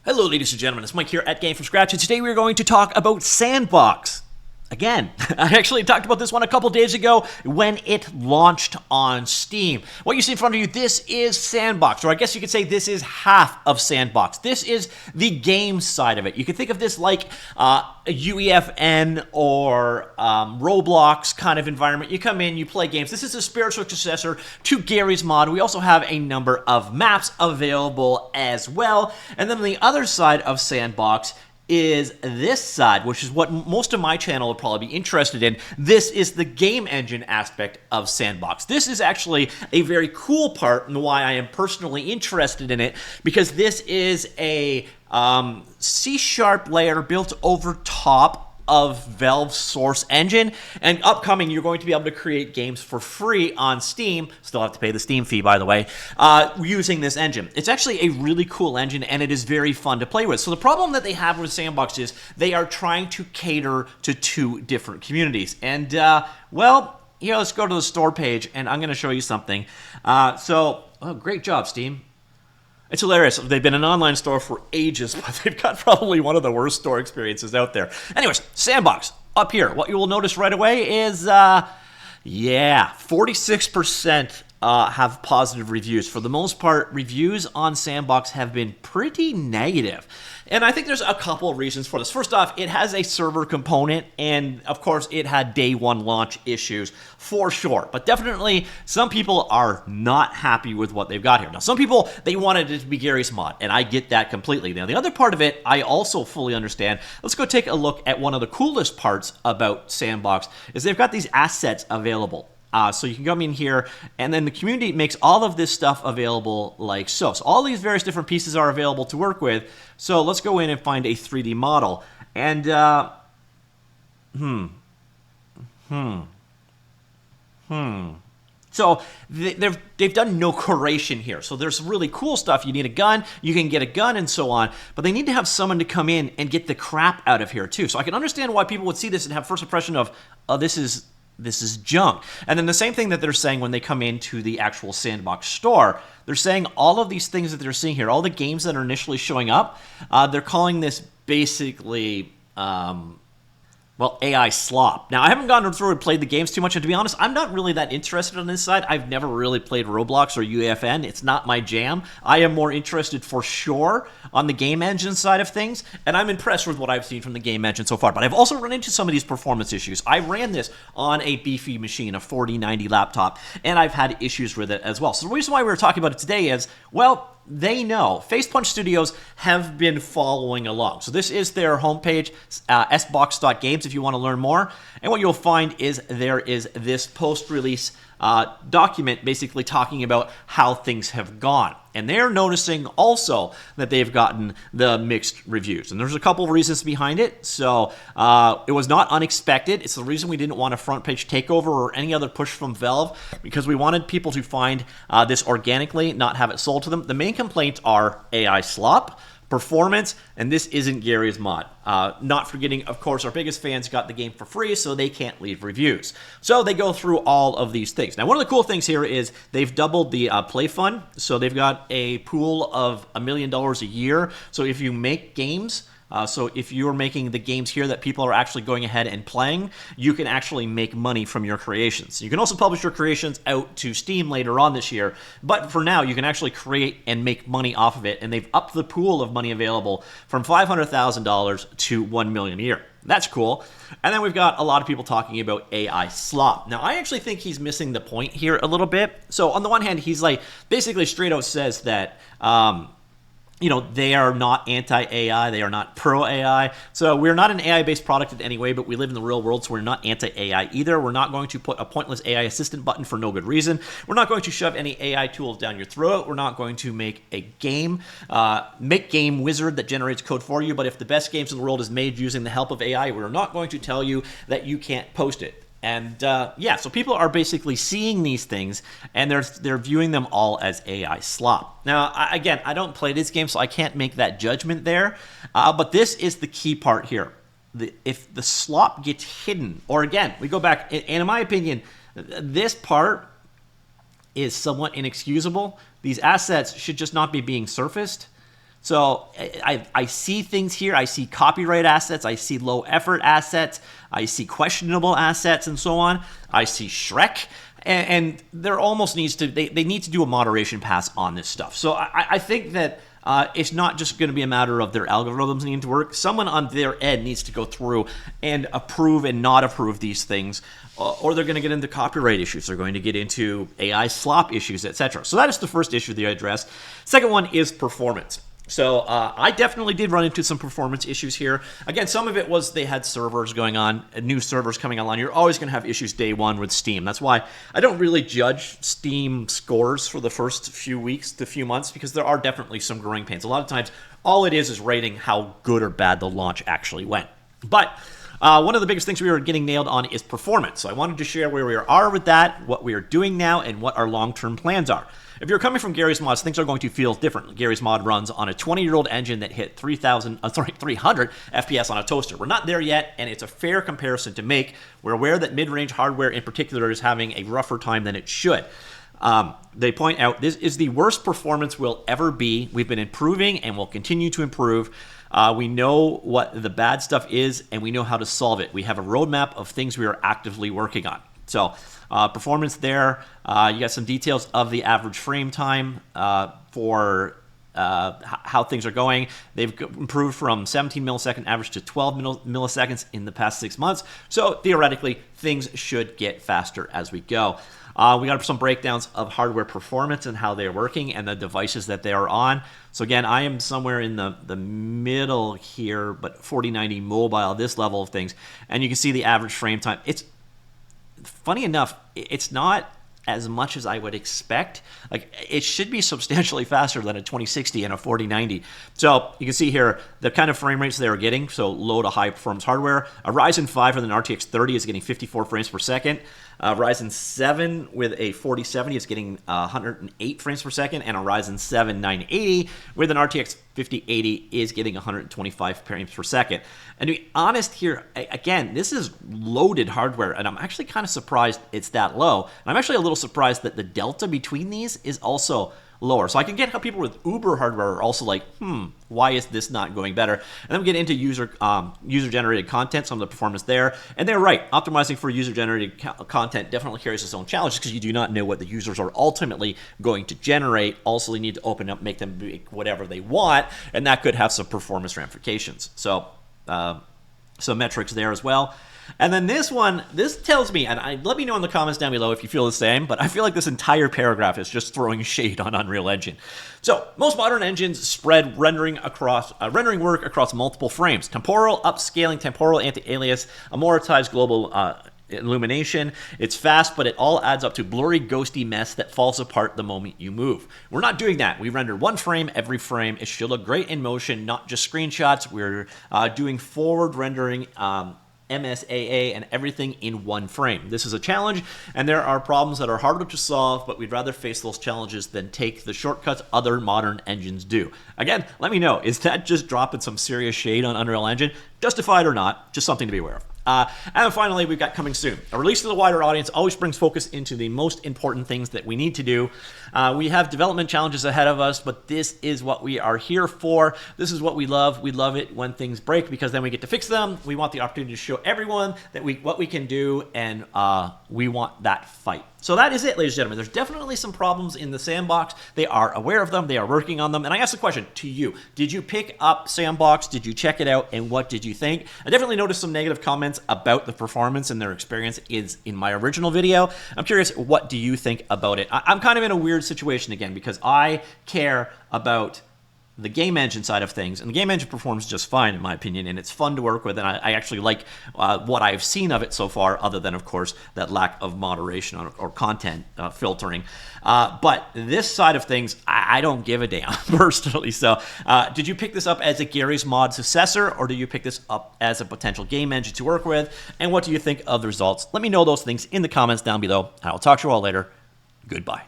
Hello, ladies and gentlemen. It's Mike here at Gamefromscratch, and today we're going to talk about S&Box. Again, I actually talked about this one a couple days ago when it launched on Steam. What you see in front of you, this is S&Box, or I guess you could say this is half of S&Box. This is the game side of it. You can think of this like a UEFN or Roblox kind of environment. You come in, you play games. This is a spiritual successor to Gary's Mod. We also have a number of maps available as well. And then on the other side of S&Box is this side, which is what most of my channel will probably be interested in. This is the game engine aspect of S&Box. This is actually a very cool part and why I am personally interested in it, because this is a C# layer built over top of Valve's source engine, and upcoming you're going to be able to create games for free on Steam, still have to pay the Steam fee by the way, using this engine. It's actually a really cool engine and it is very fun to play with. So the problem that they have with S&Box is they are trying to cater to two different communities, and well, here, let's go to the store page and I'm going to show you something. Oh, great job, Steam. It's hilarious. They've been an online store for ages, but they've got probably one of the worst store experiences out there. Anyways, S&Box, up here. What you will notice right away is, 46% have positive reviews. For the most part, reviews on S&Box have been pretty negative. And I think there's a couple of reasons for this. First off, it has a server component, and of course, it had day one launch issues for sure. But definitely, some people are not happy with what they've got here. Now, some people, they wanted it to be Gary's Mod, and I get that completely. Now, the other part of it, I also fully understand. Let's go take a look at one of the coolest parts about S&Box, is they've got these assets available. So you can come in here, and then the community makes all of this stuff available like so. So all these various different pieces are available to work with. So let's go in and find a 3D model. And, So they've done no curation here. So there's really cool stuff. You need a gun, you can get a gun and so on, but they need to have someone to come in and get the crap out of here too. So I can understand why people would see this and have first impression of, oh, this is junk. And then the same thing that they're saying when they come into the actual S&Box store, they're saying all of these things that they're seeing here, all the games that are initially showing up, they're calling this basically, well, AI slop. Now, I haven't gone through and played the games too much, and to be honest, I'm not really that interested on this side. I've never really played Roblox or UEFN. It's not my jam. I am more interested for sure on the game engine side of things, and I'm impressed with what I've seen from the game engine so far. But I've also run into some of these performance issues. I ran this on a beefy machine, a 4090 laptop, and I've had issues with it as well. So the reason why we're talking about it today is, well, they know. Facepunch Studios have been following along. So this is their homepage, sbox.games, if you want to learn more. And what you'll find is there is this post-release document basically talking about how things have gone. And they're noticing also that they've gotten the mixed reviews. And there's a couple of reasons behind it. So it was not unexpected. It's the reason we didn't want a front page takeover or any other push from Valve, because we wanted people to find this organically, not have it sold to them. The main complaints are AI slop, performance, and this isn't Gary's Mod. Not forgetting, of course, our biggest fans got the game for free, so they can't leave reviews. So they go through all of these things. Now, one of the cool things here is they've doubled the play fund, so they've got a pool of $1 million a year. So if you make games, so if you're making the games here that people are actually going ahead and playing, you can actually make money from your creations. You can also publish your creations out to Steam later on this year, but for now, you can actually create and make money off of it, and they've upped the pool of money available from $500,000 to $1 million a year. That's cool. And then we've got a lot of people talking about AI slop. Now, I actually think he's missing the point here a little bit. So on the one hand, he's like, basically straight out says that, you know, they are not anti-AI, they are not pro-AI. So we're not an AI-based product in any way, but we live in the real world, so we're not anti-AI either. We're not going to put a pointless AI assistant button for no good reason. We're not going to shove any AI tools down your throat. We're not going to make a game, game wizard that generates code for you, but if the best games in the world is made using the help of AI, we're not going to tell you that you can't post it. And yeah, so people are basically seeing these things, and they're viewing them all as AI slop. Now, again, I don't play this game, so I can't make that judgment there. But this is the key part here. If the slop gets hidden, or again, we go back, and in my opinion, this part is somewhat inexcusable. These assets should just not be being surfaced. So I see things here. I see copyright assets. I see low effort assets. I see questionable assets and so on. I see Shrek. And there almost needs to, they need to do a moderation pass on this stuff. So I think that it's not just going to be a matter of their algorithms needing to work. Someone on their end needs to go through and approve and not approve these things, or they're going to get into copyright issues. They're going to get into AI slop issues, etc. So that is the first issue they address. Second one is performance. So I definitely did run into some performance issues here. Again, some of it was they had servers going on, new servers coming online. You're always going to have issues day one with Steam. That's why I don't really judge Steam scores for the first few weeks to few months, because there are definitely some growing pains. A lot of times, all it is rating how good or bad the launch actually went. But one of the biggest things we were getting nailed on is performance. So I wanted to share where we are with that, what we are doing now, and what our long-term plans are. If you're coming from Gary's Mods, things are going to feel different. Gary's Mod runs on a 20-year-old engine that hit 300 FPS on a toaster. We're not there yet, and it's a fair comparison to make. We're aware that mid-range hardware in particular is having a rougher time than it should. They point out this is the worst performance we'll ever be. We've been improving and will continue to improve. We know what the bad stuff is, and we know how to solve it. We have a roadmap of things we are actively working on. So performance there, you got some details of the average frame time for how things are going. They've improved from 17 millisecond average to 12 milliseconds in the past 6 months. So theoretically, things should get faster as we go. We got some breakdowns of hardware performance and how they're working and the devices that they are on. So again, I am somewhere in the middle here, but 4090 mobile, this level of things. And you can see the average frame time. It's funny enough, it's not as much as I would expect. Like, it should be substantially faster than a 2060 and a 4090. So you can see here the kind of frame rates they are getting. So low to high performance hardware. A Ryzen 5 with an RTX 30 is getting 54 frames per second. Ryzen 7 with a 4070 is getting 108 frames per second, and a Ryzen 7 980 with an RTX 5080 is getting 125 frames per second. And to be honest here, again, this is loaded hardware, and I'm actually kind of surprised it's that low. And I'm actually a little surprised that the delta between these is also lower. So I can get how people with Uber hardware are also like, why is this not going better? And then we get into user-generated content, some of the performance there. And they're right. Optimizing for user-generated content definitely carries its own challenges because you do not know what the users are ultimately going to generate. Also, you need to open up, make them be whatever they want, and that could have some performance ramifications. So some metrics there as well. And then this one, this tells me, and let me know in the comments down below if you feel the same, but I feel like this entire paragraph is just throwing shade on Unreal Engine. So, most modern engines spread rendering work across multiple frames. Temporal, upscaling, temporal anti-alias, amortized global illumination. It's fast, but it all adds up to blurry, ghosty mess that falls apart the moment you move. We're not doing that. We render one frame every frame. It should look great in motion, not just screenshots. We're doing forward rendering, MSAA, and everything in one frame. This is a challenge, and there are problems that are harder to solve, but we'd rather face those challenges than take the shortcuts other modern engines do. Again, let me know, is that just dropping some serious shade on Unreal Engine? Justified or not, just something to be aware of. And finally, we've got coming soon. A release to the wider audience always brings focus into the most important things that we need to do. We have development challenges ahead of us, but this is what we are here for. This is what we love. We love it when things break because then we get to fix them. We want the opportunity to show everyone that what we can do, and we want that fight. So that is it, ladies and gentlemen. There's definitely some problems in the sandbox. They are aware of them. They are working on them. And I asked the question to you. Did you pick up Sandbox? Did you check it out? And what did you think? I definitely noticed some negative comments about the performance and their experience is in my original video. I'm curious, what do you think about it? I'm kind of in a weird situation again because I care about the game engine side of things, and the game engine performs just fine in my opinion, and it's fun to work with, and I actually like what I've seen of it so far, other than of course that lack of moderation or content filtering. But this side of things, I don't give a damn personally. So did you pick this up as a Gary's Mod successor, or do you pick this up as a potential game engine to work with, and what do you think of the results? Let me know those things in the comments down below, and I'll talk to you all later. Goodbye.